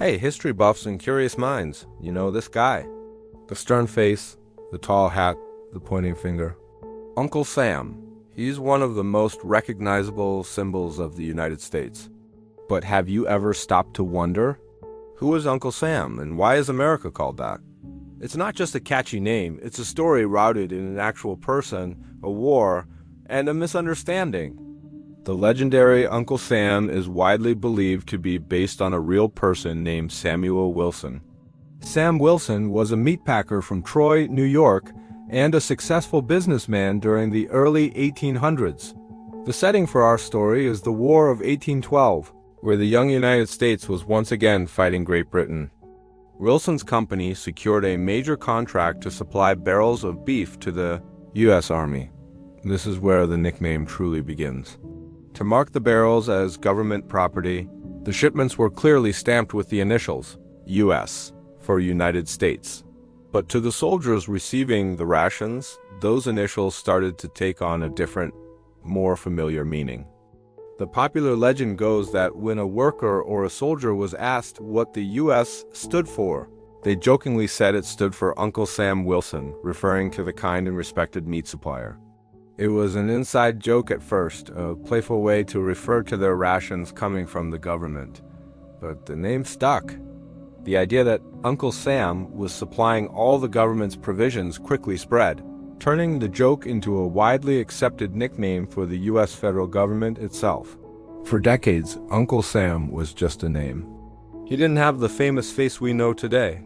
Hey, history buffs and curious minds, you know this guy. The stern face, the tall hat, the pointing finger. Uncle Sam. He's one of the most recognizable symbols of the United States. But have you ever stopped to wonder? Who is Uncle Sam, and why is America called that? It's not just a catchy name, it's a story rooted in an actual person, a war, and a misunderstanding. The legendary Uncle Sam is widely believed to be based on a real person named Samuel Wilson. Sam Wilson was a meatpacker from Troy, New York, and a successful businessman during the early 1800s. The setting for our story is the War of 1812, where the young United States was once again fighting Great Britain. Wilson's company secured a major contract to supply barrels of beef to the U.S. Army. This is where the nickname truly begins. To mark the barrels as government property, the shipments were clearly stamped with the initials, U.S., for United States. But to the soldiers receiving the rations, those initials started to take on a different, more familiar meaning. The popular legend goes that when a worker or a soldier was asked what the U.S. stood for, they jokingly said it stood for Uncle Sam Wilson, referring to the kind and respected meat supplier. It was an inside joke at first, a playful way to refer to their rations coming from the government. But the name stuck. The idea that Uncle Sam was supplying all the government's provisions quickly spread, turning the joke into a widely accepted nickname for the U.S. federal government itself. For decades, Uncle Sam was just a name. He didn't have the famous face we know today.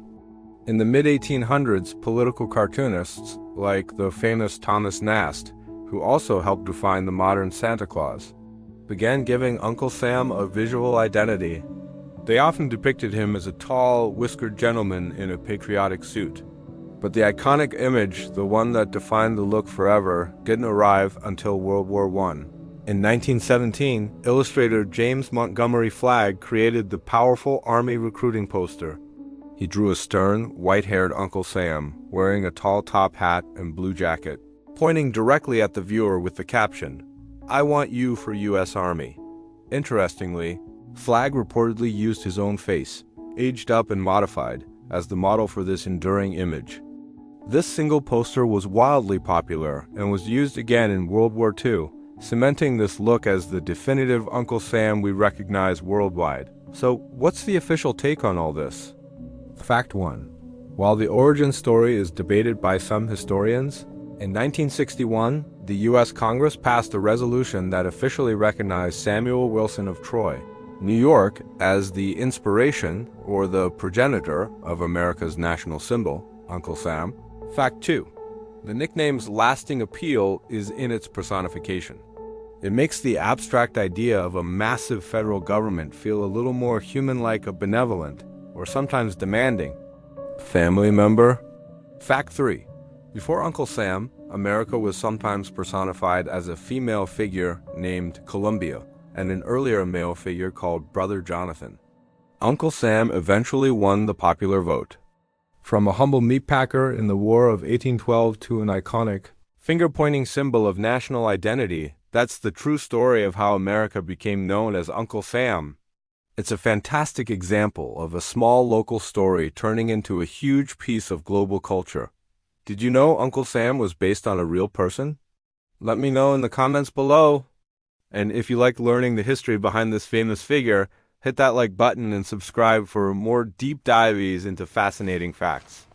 In the mid-1800s, political cartoonists, like the famous Thomas Nast, who also helped define the modern Santa Claus, began giving Uncle Sam a visual identity. They often depicted him as a tall, whiskered gentleman in a patriotic suit. But the iconic image, the one that defined the look forever, didn't arrive until World War I. In 1917, illustrator James Montgomery Flagg created the powerful Army recruiting poster. He drew a stern, white-haired Uncle Sam, wearing a tall top hat and blue jacket, pointing directly at the viewer with the caption, "I want you for U.S. Army." Interestingly, Flagg reportedly used his own face, aged up and modified, as the model for this enduring image. This single poster was wildly popular and was used again in World War II, cementing this look as the definitive Uncle Sam we recognize worldwide. So, what's the official take on all this? Fact 1. While the origin story is debated by some historians, in 1961, the U.S. Congress passed a resolution that officially recognized Samuel Wilson of Troy, New York, as the inspiration or the progenitor of America's national symbol, Uncle Sam. Fact 2. The nickname's lasting appeal is in its personification. It makes the abstract idea of a massive federal government feel a little more human-like, a benevolent, or sometimes demanding family member. Fact 3. Before Uncle Sam, America was sometimes personified as a female figure named Columbia, and an earlier male figure called Brother Jonathan. Uncle Sam eventually won the popular vote. From a humble meatpacker in the War of 1812 to an iconic, finger-pointing symbol of national identity, that's the true story of how America became known as Uncle Sam. It's a fantastic example of a small local story turning into a huge piece of global culture. Did you know Uncle Sam was based on a real person? Let me know in the comments below. And if you like learning the history behind this famous figure, hit that like button and subscribe for more deep dives into fascinating facts.